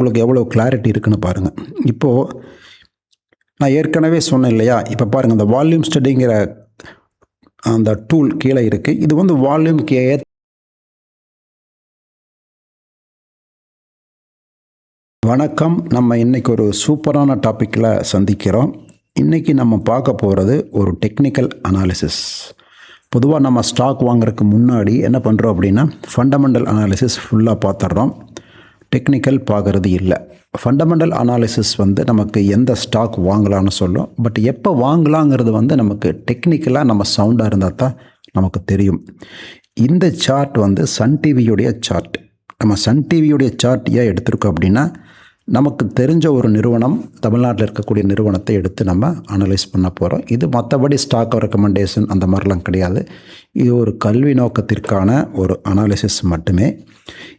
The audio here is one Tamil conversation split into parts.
உங்களுக்கு எவ்வளோ கிளாரிட்டி இருக்குன்னு பாருங்கள். இப்போது நான் ஏற்கனவே சொன்னேன் இல்லையா, இப்போ பாருங்கள் இந்த வால்யூம் ஸ்டடிங்கிற அந்த டூல் கீழே இருக்குது. இது வந்து வால்யூம்க்கு வணக்கம். நம்ம இன்றைக்கி ஒரு சூப்பரான டாப்பிக்கில் சந்திக்கிறோம். இன்றைக்கி நம்ம பார்க்க போகிறது ஒரு டெக்னிக்கல் அனாலிசிஸ். பொதுவாக நம்ம ஸ்டாக் வாங்குறதுக்கு முன்னாடி என்ன பண்ணுறோம் அப்படின்னா, ஃபண்டமெண்டல் அனாலிசிஸ் ஃபுல்லாக பார்த்துட்றோம். டெக்னிக்கல் பார்க்குறது இல்லை. ஃபண்டமெண்டல் அனாலிசிஸ் வந்து நமக்கு எந்த ஸ்டாக் வாங்கலாம்னு சொல்லும். பட் எப்போ வாங்கலாங்கிறது வந்து நமக்கு டெக்னிக்கலாக நம்ம சவுண்டாக இருந்தால் தான் நமக்கு தெரியும். இந்த சார்ட் வந்து சன் டிவியுடைய சார்ட். நம்ம சன் டிவியுடைய சார்ட் ஏன் எடுத்திருக்கோம் அப்படின்னா, நமக்கு தெரிஞ்ச ஒரு நிறுவனம், தமிழ்நாட்டில் இருக்கக்கூடிய நிறுவனத்தை எடுத்து நம்ம அனலைஸ் பண்ண போகிறோம். இது மற்றபடி ஸ்டாக் ரெக்கமெண்டேஷன் அந்த மாதிரிலாம் கிடையாது. இது ஒரு கல்வி நோக்கத்திற்கான ஒரு அனாலிசிஸ் மட்டுமே.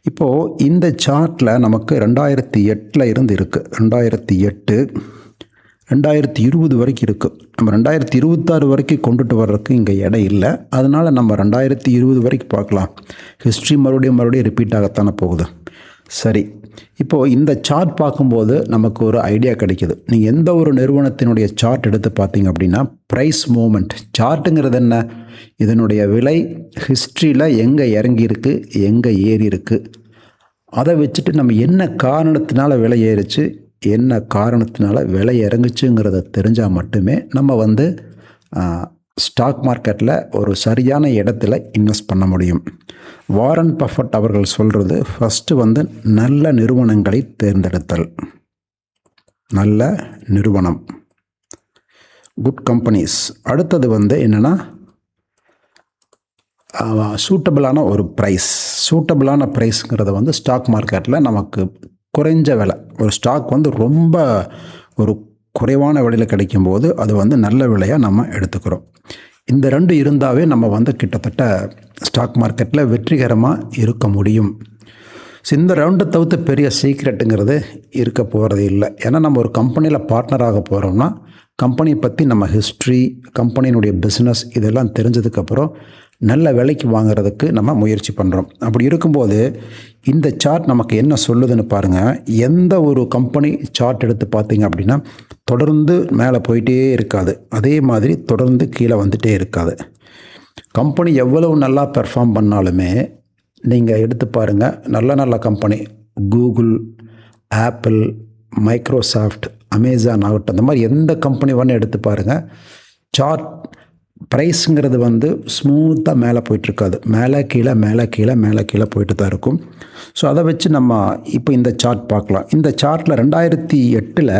இப்போது இந்த சார்ட்டில் நமக்கு 2008 இருந்து இருக்குது. 2008 2020 வரைக்கும் இருக்குது. நம்ம 2026 வரைக்கும் கொண்டுட்டு வர்றதுக்கு இங்கே இடம் இல்லை. அதனால் நம்ம 2020 வரைக்கும் பார்க்கலாம். ஹிஸ்ட்ரி மறுபடியும் ரிப்பீட் ஆகத்தானே போகுது. சரி, இப்போது இந்த சார்ட் பார்க்கும்போது நமக்கு ஒரு ஐடியா கிடைக்கிது. நீங்கள் எந்த ஒரு நிறுவனத்தினுடைய சார்ட் எடுத்து பார்த்தீங்க அப்படின்னா, ப்ரைஸ் மூமெண்ட் சார்ட்டுங்கிறது என்ன, இதனுடைய விலை ஹிஸ்ட்ரியில் எங்கே இறங்கியிருக்கு, எங்கே ஏறி இருக்குது, அதை வச்சுட்டு நம்ம என்ன காரணத்தினால விலை ஏறிச்சு, என்ன காரணத்தினால விலை இறங்குச்சுங்கிறத தெரிஞ்சால் மட்டுமே நம்ம வந்து ஸ்டாக் மார்க்கெட்டில் ஒரு சரியான இடத்துல இன்வெஸ்ட் பண்ண முடியும். வாரன் பஃபட் அவர்கள் சொல்கிறது, ஃபஸ்ட்டு வந்து நல்ல நிறுவனங்களை தேர்ந்தெடுத்தல். நல்ல நிறுவனம், குட் கம்பெனிஸ். அடுத்தது வந்து என்னென்னா, சூட்டபிளான ஒரு ப்ரைஸ். சூட்டபிளான ப்ரைஸுங்கிறத வந்து ஸ்டாக் மார்க்கெட்டில் நமக்கு குறைஞ்ச விலை, ஒரு ஸ்டாக் வந்து ரொம்ப ஒரு குறைவான விலையில் கிடைக்கும்போது அது வந்து நல்ல விலையாக நம்ம எடுத்துக்கிறோம். இந்த ரெண்டு இருந்தாவே நம்ம வந்து கிட்டத்தட்ட ஸ்டாக் மார்க்கெட்டில் வெற்றிகரமாக இருக்க முடியும். ஸோ இந்த ரவுண்டை தவிர்த்து பெரிய சீக்ரெட்டுங்கிறது இருக்க போகிறது இல்லை. ஏன்னா நம்ம ஒரு கம்பெனியில் பார்ட்னராக போகிறோம்னா, கம்பெனியை பற்றி நம்ம ஹிஸ்ட்ரி, கம்பெனியினுடைய பிஸ்னஸ் இதெல்லாம் தெரிஞ்சதுக்கப்புறம் நல்ல விலைக்கு வாங்குறதுக்கு நம்ம முயற்சி பண்ணுறோம். அப்படி இருக்கும்போது இந்த சார்ட் நமக்கு என்ன சொல்லுதுன்னு பாருங்கள். எந்த ஒரு கம்பெனி சார்ட் எடுத்து பார்த்தீங்க அப்படின்னா, தொடர்ந்து மேலே போயிட்டே இருக்காது, அதே மாதிரி தொடர்ந்து கீழே வந்துகிட்டே இருக்காது. கம்பெனி எவ்வளவு நல்லா பெர்ஃபார்ம் பண்ணாலுமே நீங்கள் எடுத்து பாருங்கள், நல்ல நல்ல company Google, apple, Microsoft, Amazon ஆகட்டும், அந்த மாதிரி எந்த கம்பெனி வேணால் எடுத்து பாருங்கள், சார்ட் ப்ரைஸுங்கிறது வந்து ஸ்மூத்தாக மேலே போயிட்டுருக்காது. மேலே கீழே மேலே கீழே மேலே கீழே போயிட்டு தான் இருக்கும். ஸோ அதை வச்சு நம்ம இப்போ இந்த சார்ட் பார்க்கலாம். இந்த சார்ட்டில் 2008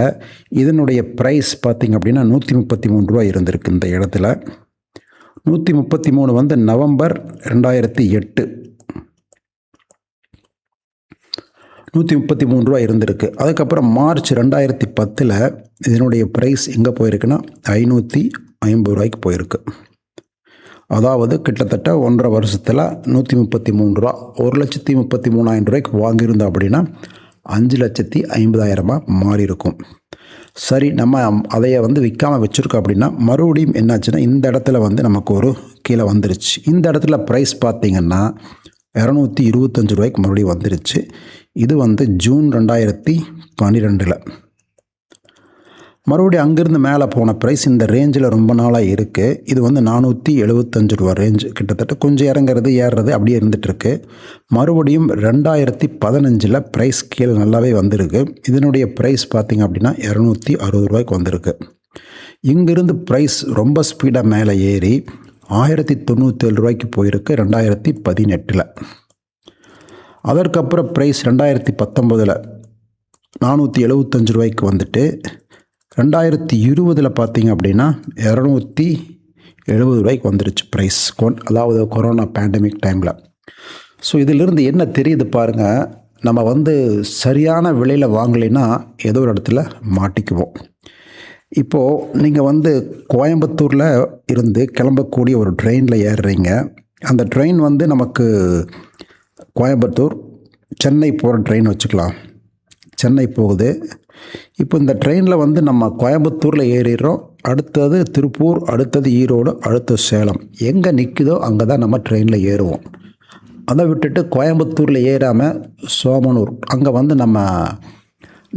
இதனுடைய ப்ரைஸ் பார்த்திங்க அப்படின்னா 133 ரூபா இருந்திருக்கு. இந்த இடத்துல 133 வந்து நவம்பர் 2008 133 ரூபா இருந்திருக்கு. அதுக்கப்புறம் மார்ச் 2010 இதனுடைய ப்ரைஸ் எங்கே போயிருக்குன்னா 550 ரூபாய்க்கு போயிருக்கு. அதாவது கிட்டத்தட்ட 1.5 வருஷத்தில் 133 ரூபா, 1,33,000 ரூபாய்க்கு வாங்கியிருந்தோம் அப்படின்னா 5,50,000 மாறி இருக்கும். சரி, நம்ம அதையை வந்து விற்காமல் வச்சுருக்கோம் அப்படின்னா மறுபடியும் என்னாச்சுன்னா, இந்த இடத்துல வந்து நமக்கு ஒரு கீழே வந்துருச்சு. இந்த இடத்துல ப்ரைஸ் பார்த்திங்கன்னா 225 ரூபாய்க்கு மறுபடியும் வந்துருச்சு. இது வந்து ஜூன் 2012. மறுபடியும் அங்கேருந்து மேலே போன ப்ரைஸ் இந்த ரேஞ்சில் ரொம்ப நாளாக இருக்குது. இது வந்து 475 ரூபா ரேஞ்சு. கிட்டத்தட்ட கொஞ்சம் இறங்குறது ஏறுறது அப்படியே இருந்துகிட்ருக்கு. மறுபடியும் 2015 ப்ரைஸ் கீழே நல்லாவே வந்திருக்கு. இதனுடைய ப்ரைஸ் பார்த்திங்க அப்படின்னா 260 ரூபாய்க்கு வந்திருக்கு. இங்கேருந்து ப்ரைஸ் ரொம்ப ஸ்பீடாக மேலே ஏறி 1097 ரூபாய்க்கு போயிருக்கு 2018. அதற்கப்புறம் ப்ரைஸ் 2019 475 ரூபாய்க்கு வந்துட்டு 2020 பார்த்திங்க அப்படின்னா 270 ரூபாய்க்கு வந்துருச்சு ப்ரைஸ். அதாவது கொரோனா பேண்டமிக் டைமில். ஸோ இதிலிருந்து என்ன தெரியுது பாருங்கள், நம்ம வந்து சரியான விலையில் வாங்கலைன்னா ஏதோ ஒரு இடத்துல மாட்டிக்குவோம். இப்போது நீங்கள் வந்து கோயம்புத்தூரில் இருந்து கிளம்பக்கூடிய ஒரு ட்ரெயினில் ஏறுறீங்க. அந்த ட்ரெயின் வந்து நமக்கு கோயம்புத்தூர் சென்னை போகிற ட்ரெயின் வச்சுக்கலாம். சென்னை போகுது. இப்போ இந்த ட்ரெயினில் வந்து நம்ம கோயம்புத்தூரில் ஏறிடுறோம். அடுத்தது திருப்பூர், அடுத்தது ஈரோடு, அடுத்தது சேலம். எங்கே நிற்குதோ அங்கே தான் நம்ம ட்ரெயினில் ஏறுவோம். அதை விட்டுட்டு கோயம்புத்தூரில் ஏறாமல் சோமனூர், அங்கே வந்து நம்ம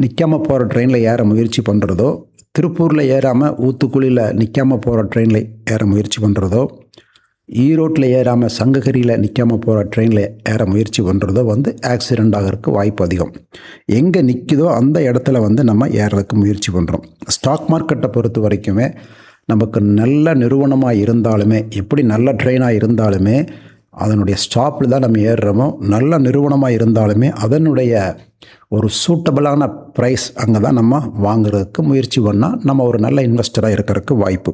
நிற்காமல் போகிற ட்ரெயினில் ஏற முயற்சி பண்ணுறதோ, திருப்பூரில் ஏறாமல் ஊத்துக்குளியில் நிற்காமல் போகிற ட்ரெயினில் ஏற முயற்சி பண்ணுறதோ, ஈரோட்டில் ஏறாமல் சங்ககிரியில் நிற்காமல் போகிற ட்ரெயினில் ஏற முயற்சி பண்ணுறதோ வந்து ஆக்சிடெண்ட் ஆகிறதுக்கு வாய்ப்பு அதிகம். எங்கே நிற்குதோ அந்த இடத்துல வந்து நம்ம ஏறதுக்கு முயற்சி பண்ணுறோம். ஸ்டாக் மார்க்கெட்டை பொறுத்த வரைக்குமே நமக்கு நல்ல நிறுவனமாக இருந்தாலுமே, எப்படி நல்ல ட்ரெயினாக இருந்தாலுமே அதனுடைய ஸ்டாப்பில் தான் நம்ம ஏறுறோமோ, நல்ல நிறுவனமாக இருந்தாலுமே அதனுடைய ஒரு சூட்டபிளான ப்ரைஸ் அங்கே தான் நம்ம வாங்குறதுக்கு முயற்சி பண்ணால் நம்ம ஒரு நல்ல இன்வெஸ்டராக இருக்கிறதுக்கு வாய்ப்பு.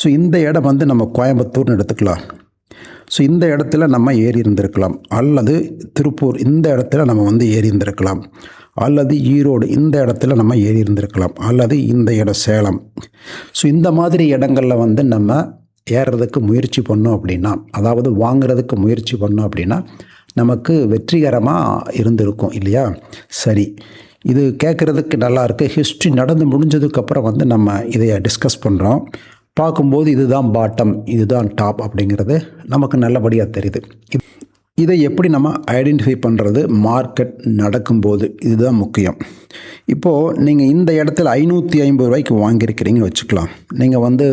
ஸோ இந்த இடம் வந்து நம்ம கோயம்புத்தூர்னு எடுத்துக்கலாம். ஸோ இந்த இடத்துல நம்ம ஏறி இருந்திருக்கலாம், அல்லது திருப்பூர் இந்த இடத்துல நம்ம வந்து ஏறி இருந்திருக்கலாம், அல்லது ஈரோடு இந்த இடத்துல நம்ம ஏறி இருந்திருக்கலாம், அல்லது இந்த இடம் சேலம். ஸோ இந்த மாதிரி இடங்களில் வந்து நம்ம ஏறுறதுக்கு முயற்சி பண்ணோம் அப்படின்னா, அதாவது வாங்குறதுக்கு முயற்சி பண்ணோம் அப்படின்னா நமக்கு வெற்றிகரமாக இருந்திருக்கும் இல்லையா? சரி, இது கேட்குறதுக்கு நல்லா இருக்குது. ஹிஸ்ட்ரி நடந்து முடிஞ்சதுக்கப்புறம் வந்து நம்ம இதை டிஸ்கஸ் பண்ணுறோம். பார்க்கும்போது இதுதான் பாட்டம், இதுதான் டாப் அப்படிங்கிறது நமக்கு நல்லபடியாக தெரியுது. இதை எப்படி நம்ம ஐடென்டிஃபை பண்ணுறது? மார்க்கெட் நடக்கும்போது இதுதான் முக்கியம். இப்போது நீங்கள் இந்த இடத்துல 550 ரூபாய்க்கு வாங்கியிருக்கிறீங்கன்னு வச்சுக்கலாம். நீங்கள் வந்து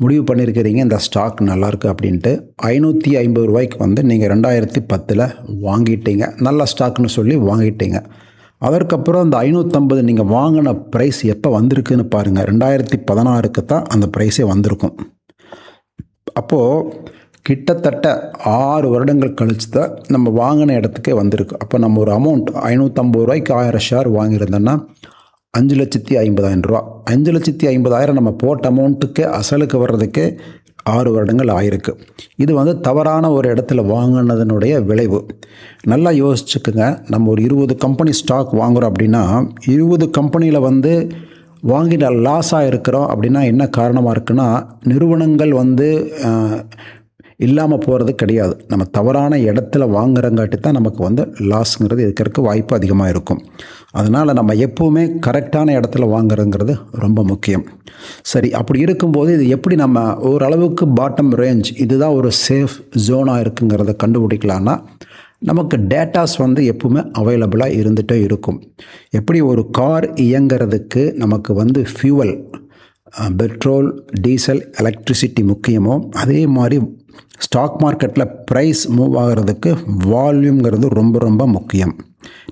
முடிவு பண்ணியிருக்கிறீங்க இந்த ஸ்டாக் நல்லாயிருக்கு அப்படின்ட்டு. 550 ரூபாய்க்கு வந்து நீங்கள் 2010 வாங்கிட்டீங்க, நல்ல ஸ்டாக்னு சொல்லி வாங்கிட்டீங்க. அதற்கப்புறம் அந்த 550 நீங்கள் வாங்கின ப்ரைஸ் எப்போ வந்திருக்குன்னு பாருங்கள். 2016க்கு தான் அந்த ப்ரைஸே வந்திருக்கும். அப்போது கிட்டத்தட்ட 6 வருடங்கள் கழித்து தான் நம்ம வாங்கின இடத்துக்கே வந்திருக்கு. அப்போ நம்ம ஒரு அமௌண்ட் 550 ரூபாய்க்கு 1000 ஷேர் வாங்கியிருந்தோன்னா 5,50,000 ரூபா. 5,50,000 நம்ம போட்ட அமௌண்ட்டுக்கு அசலுக்கு வர்றதுக்கே 6 வருடங்கள் ஆயிருக்கு. இது வந்து தவறான ஒரு இடத்துல வாங்கினதனுடைய விளைவு. நல்லா யோசிச்சுக்குங்க. நம்ம ஒரு 20 கம்பெனி ஸ்டாக் வாங்குகிறோம் அப்படின்னா 20 கம்பெனியில் வந்து வாங்கின லாஸாக இருக்கிறோம் அப்படின்னா என்ன காரணமாக இருக்குன்னா, நிறுவனங்கள் வந்து இல்லாமல் போகிறது கிடையாது. நம்ம தவறான இடத்துல வாங்குறங்காட்டி தான் நமக்கு வந்து லாஸுங்கிறது இருக்கிறதுக்கு வாய்ப்பு அதிகமாக இருக்கும். அதனால் நம்ம எப்போவுமே கரெக்டான இடத்துல வாங்குறதுங்கிறது ரொம்ப முக்கியம். சரி, அப்படி இருக்கும்போது இது எப்படி நம்ம ஓரளவுக்கு பாட்டம் ரேஞ்ச், இதுதான் ஒரு சேஃப் ஜோனாக இருக்குங்கிறத கண்டுபிடிக்கலான்னா, நமக்கு டேட்டாஸ் வந்து எப்பவுமே அவைலபிளாக இருந்துகிட்டே இருக்கும். எப்படி ஒரு கார் இயங்கிறதுக்கு நமக்கு வந்து ஃபியூவல், பெட்ரோல், டீசல், எலக்ட்ரிசிட்டி முக்கியமோ, அதே மாதிரி ஸ்டாக் மார்க்கெட்டில் ப்ரைஸ் மூவ் ஆகிறதுக்கு வால்யூம்ங்கிறது ரொம்ப ரொம்ப முக்கியம்.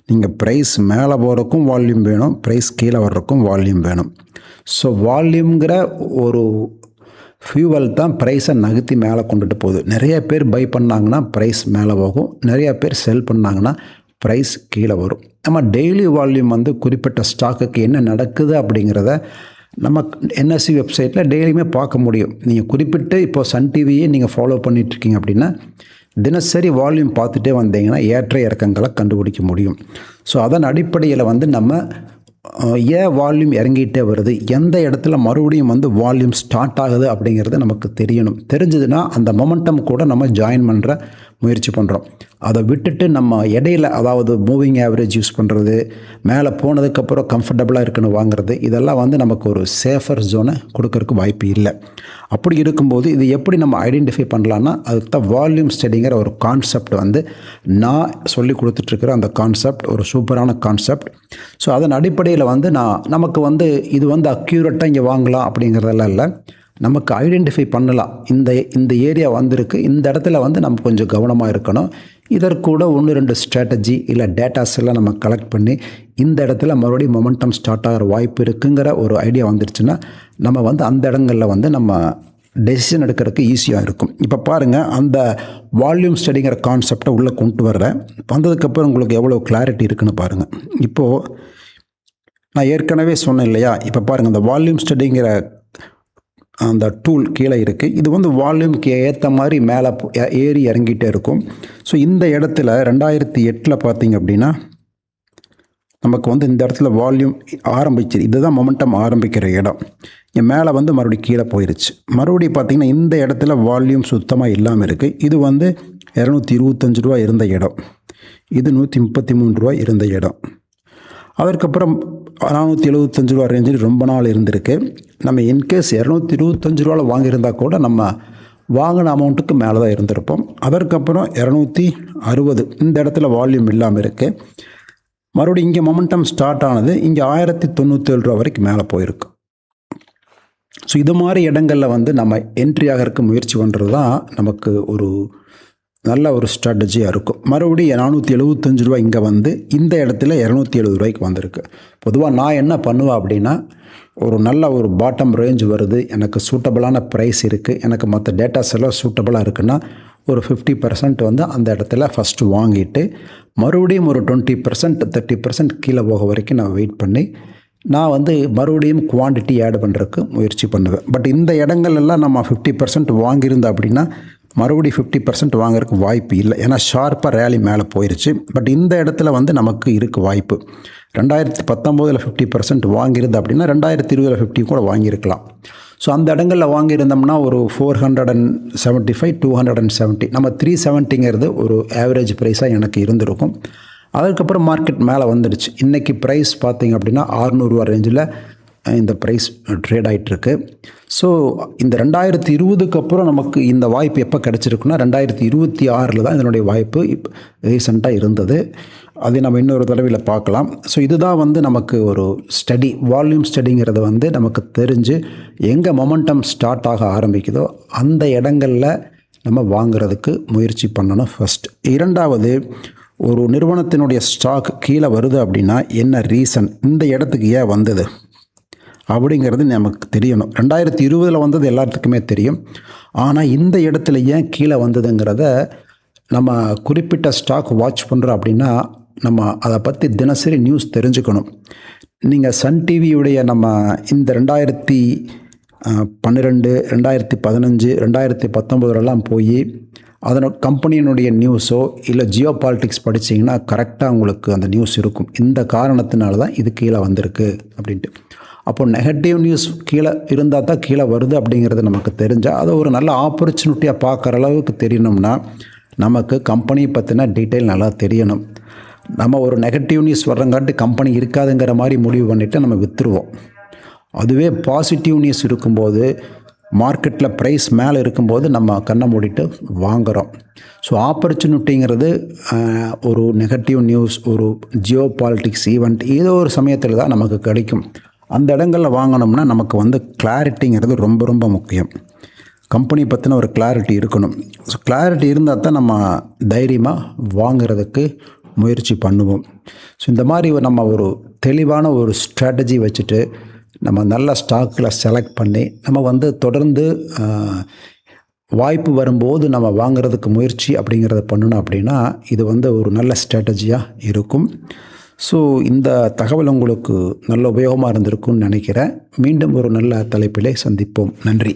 நீங்கள் ப்ரைஸ் மேலே போகிறதுக்கும் வால்யூம் வேணும், ப்ரைஸ் கீழே வர்றதுக்கும் வால்யூம் வேணும். ஸோ வால்யூம்ங்கிற ஒரு ஃபியூவல் தான் ப்ரைஸை நகர்த்தி மேலே கொண்டுட்டு போகுது. நிறைய பேர் பை பண்ணாங்கன்னா ப்ரைஸ் மேலே போகும், நிறையா பேர் செல் பண்ணாங்கன்னா ப்ரைஸ் கீழே வரும். நம்ம டெய்லி வால்யூம் வந்து குறிப்பிட்ட ஸ்டாக்குக்கு என்ன நடக்குது அப்படிங்கிறத நம்ம என்எஸ்சி வெப்சைட்டில் டெய்லியுமே பார்க்க முடியும். நீங்கள் குறிப்பிட்டு இப்போ சன் டிவியே நீங்கள் ஃபாலோ பண்ணிகிட்ருக்கீங்க அப்படின்னா தினசரி வால்யூம் பார்த்துட்டே வந்தீங்கன்னா ஏற்ற இறக்கங்களை கண்டுபிடிக்க முடியும். ஸோ அதன் அடிப்படையில் வந்து நம்ம ஏன் வால்யூம் இறங்கிட்டே வருது, எந்த இடத்துல மறுபடியும் வந்து வால்யூம் ஸ்டார்ட் ஆகுது அப்படிங்கிறது நமக்கு தெரியணும். தெரிஞ்சதுன்னா அந்த மொமெண்டம் கூட நம்ம ஜாயின் பண்ணுற முயற்சி பண்ணுறோம். அதை விட்டுட்டு நம்ம இடையில, அதாவது மூவிங் ஆவரேஜ் யூஸ் பண்ணுறது, மேலே போனதுக்கப்புறம் கம்ஃபர்டபுளாக இருக்குன்னு வாங்குறது, இதெல்லாம் வந்து நமக்கு ஒரு சேஃபர் ஜோனை கொடுக்கறதுக்கு வாய்ப்பு இல்லை. அப்படி இருக்கும்போது இது எப்படி நம்ம ஐடென்டிஃபை பண்ணலான்னா, அதுக்கு தான் வால்யூம் ஸ்டடிங்கிற ஒரு கான்செப்ட் வந்து நான் சொல்லி கொடுத்துட்ருக்கிற அந்த கான்செப்ட் ஒரு சூப்பரான கான்செப்ட். ஸோ அதன் அடிப்படையில் வந்து நமக்கு வந்து இது வந்து அக்யூரேட்டாக இங்கே வாங்கலாம் அப்படிங்கிறதெல்லாம் இல்லை, நமக்கு ஐடென்டிஃபை பண்ணலாம். இந்த ஏரியா வந்திருக்கு, இந்த இடத்துல வந்து நம்ம கொஞ்சம் கவனமாக இருக்கணும். இதற்கூட 1-2 ஸ்ட்ராட்டஜி இல்லை டேட்டாஸ் எல்லாம் நம்ம கலெக்ட் பண்ணி இந்த இடத்துல மறுபடியும் மொமெண்டம் ஸ்டார்ட் ஆகிற வாய்ப்பு இருக்குங்கிற ஒரு ஐடியா வந்துருச்சுன்னா நம்ம வந்து அந்த இடங்களில் வந்து நம்ம டெசிஷன் எடுக்கிறதுக்கு ஈஸியாக இருக்கும். இப்போ பாருங்கள், அந்த வால்யூம் ஸ்டடிங்கிற கான்செப்டை உள்ளே கொண்டு வர்றேன். வந்ததுக்கப்புறம் உங்களுக்கு எவ்வளோ கிளாரிட்டி இருக்குன்னு பாருங்கள். இப்போது நான் ஏற்கனவே சொன்னேன் இல்லையா, இப்போ பாருங்கள், இந்த வால்யூம் ஸ்டடிங்கிற அந்த டூல் கீழே இருக்குது. இது வந்து வால்யூம்க்கு ஏற்ற மாதிரி மேலே ஏறி இறங்கிட்டே இருக்கும். ஸோ இந்த இடத்துல 2008 பார்த்திங்க அப்படின்னா நமக்கு வந்து இந்த இடத்துல வால்யூம் ஆரம்பிச்சிது. இதுதான் மொமெண்டம் ஆரம்பிக்கிற இடம். இங்கே மேலே வந்து மறுபடியும் கீழே போயிடுச்சு. மறுபடியும் பார்த்திங்கன்னா இந்த இடத்துல வால்யூம் சுத்தமாக இல்லாமல் இருக்குது. இது வந்து 225 ரூபா இருந்த இடம், இது 133 ரூபா இருந்த இடம். அதற்கப்புறம் 475 ரூபா ரேஞ்சில் ரொம்ப நாள் இருந்திருக்கு. நம்ம இன்கேஸ் 225 ரூபாவில் வாங்கியிருந்தால் கூட நம்ம வாங்கின அமௌண்ட்டுக்கு மேலே தான் இருந்திருப்போம். அதற்கப்புறம் 260 இந்த இடத்துல வால்யூம் இல்லாமல் இருக்குது. மறுபடியும் இங்கே மொமெண்டம் ஸ்டார்ட் ஆனது இங்கே 1097 ரூபா வரைக்கும் மேலே போயிருக்கு. ஸோ இது மாதிரி இடங்களில் வந்து நம்ம என்ட்ரி ஆகிறதுக்கு முயற்சி பண்ணுறது தான் நமக்கு ஒரு நல்ல ஒரு ஸ்ட்ராட்டஜியாக இருக்கும். மறுபடியும் 475 ரூபா இங்கே வந்து இந்த இடத்துல 270 ரூபாய்க்கு வந்திருக்கு. பொதுவாக நான் என்ன பண்ணுவேன் அப்படின்னா, ஒரு நல்ல ஒரு பாட்டம் ரேஞ்ச் வருது, எனக்கு சூட்டபிளான ப்ரைஸ் இருக்குது, எனக்கு மற்ற டேட்டாஸ் எல்லாம் சூட்டபிளாக இருக்குன்னா ஒரு 50% வந்து அந்த இடத்துல ஃபஸ்ட்டு வாங்கிட்டு மறுபடியும் ஒரு 20% 30% கீழே போக வரைக்கும் நான் வெயிட் பண்ணி நான் வந்து மறுபடியும் குவான்டிட்டி ஆட் பண்ணுறதுக்கு முயற்சி பண்ணுவேன். பட் இந்த இடங்கள்லாம் நம்ம 50% வாங்கியிருந்தோம் அப்படின்னா மறுபடியும் 50% வாங்குறதுக்கு வாய்ப்பு இல்லை. ஏன்னா ஷார்ப்பாக ரேலி மேலே போயிடுச்சு. பட் இந்த இடத்துல வந்து நமக்கு இருக்குது வாய்ப்பு. 2019 50% வாங்கியிருந்தது அப்படின்னா 2020 50 கூட வாங்கியிருக்கலாம். ஸோ அந்த இடங்களில் வாங்கியிருந்தோம்னா ஒரு 475 270 நம்ம 370ங்கிறது ஒரு ஆவரேஜ் ப்ரைஸாக எனக்கு இருந்திருக்கும். அதுக்கப்புறம் மார்க்கெட் மேலே வந்துடுச்சு. இன்றைக்கி ப்ரைஸ் பார்த்திங்க அப்படின்னா 600 ரூபா ரேஞ்சில் இந்த ப்ரைஸ் ட்ரேட் ஆகிட்டுருக்கு. ஸோ இந்த 2020க்கு அப்புறம் நமக்கு இந்த வாய்ப்பு எப்போ கிடச்சிருக்குன்னா 2026 தான் இதனுடைய வாய்ப்பு ரீசெண்டாக இருந்தது. அதை நம்ம இன்னொரு தடவையில் பார்க்கலாம். ஸோ இதுதான் வந்து நமக்கு ஒரு ஸ்டடி, வால்யூம் ஸ்டடிங்கிறது வந்து நமக்கு தெரிஞ்சு எங்கே மொமெண்டம் ஸ்டார்ட் ஆக ஆரம்பிக்குதோ அந்த இடங்களில் நம்ம வாங்கிறதுக்கு முயற்சி பண்ணணும் ஃபஸ்ட். இரண்டாவது, ஒரு நிறுவனத்தினுடைய ஸ்டாக் கீழே வருது அப்படின்னா என்ன ரீசன், இந்த இடத்துக்கு ஏன் வந்தது அப்படிங்கிறது நமக்கு தெரியணும். 2020 வந்தது எல்லாத்துக்குமே தெரியும். ஆனால் இந்த இடத்துல ஏன் கீழே வந்ததுங்கிறத நம்ம குறிப்பிட்ட ஸ்டாக் வாட்ச் பண்ணுறோம் அப்படின்னா நம்ம அதை பற்றி தினசரி நியூஸ் தெரிஞ்சுக்கணும். நீங்கள் சன் டிவியுடைய நம்ம இந்த 2012 2015 2019 போய் அதனோட கம்பெனியினுடைய நியூஸோ இல்லை ஜியோ பாலிட்டிக்ஸ் படிச்சிங்கன்னா கரெக்டாக உங்களுக்கு அந்த நியூஸ் இருக்கும். இந்த காரணத்தினால தான் இது கீழே வந்திருக்கு அப்படின்ட்டு. அப்போ நெகட்டிவ் நியூஸ் கீழே இருந்தால் தான் கீழே வருது அப்படிங்கிறது நமக்கு தெரிஞ்சால் அதை ஒரு நல்ல ஆப்பர்ச்சுனிட்டியாக பார்க்குற அளவுக்கு தெரியணும்னா நமக்கு கம்பெனி பற்றின டீட்டெயில் நல்லா தெரியணும். நம்ம ஒரு நெகட்டிவ் நியூஸ் வர்றங்காட்டி கம்பெனி இருக்காதுங்கிற மாதிரி முடிவு பண்ணிவிட்டு நம்ம விற்றுருவோம். அதுவே பாசிட்டிவ் நியூஸ் இருக்கும்போது மார்க்கெட்டில் ப்ரைஸ் மேலே இருக்கும்போது நம்ம கண்ணை மூடிட்டு வாங்குகிறோம். ஸோ ஆப்பர்ச்சுனிட்டிங்கிறது ஒரு நெகட்டிவ் நியூஸ், ஒரு ஜியோ பாலிட்டிக்ஸ் ஈவெண்ட் ஏதோ ஒரு சமயத்தில் தான் நமக்கு கிடைக்கும். அந்த இடங்களில் வாங்கினோம்னா நமக்கு வந்து கிளாரிட்டிங்கிறது ரொம்ப ரொம்ப முக்கியம். கம்பெனி பற்றின ஒரு கிளாரிட்டி இருக்கணும். ஸோ கிளாரிட்டி இருந்தால் தான் நம்ம தைரியமாக வாங்கிறதுக்கு முயற்சி பண்ணுவோம். ஸோ இந்த மாதிரி நம்ம ஒரு தெளிவான ஒரு ஸ்ட்ராட்டஜி வச்சுட்டு நம்ம நல்ல ஸ்டாக்கில் செலக்ட் பண்ணி நம்ம வந்து தொடர்ந்து வாய்ப்பு வரும்போது நம்ம வாங்கிறதுக்கு முயற்சி அப்படிங்கிறத பண்ணணும் அப்படின்னா இது வந்து ஒரு நல்ல ஸ்ட்ராட்டஜியாக இருக்கும். ஸோ இந்த தகவல் உங்களுக்கு நல்ல உபயோகமாக இருந்திருக்கும்னு நினைக்கிறேன். மீண்டும் ஒரு நல்ல தலைப்பிலே சந்திப்போம். நன்றி.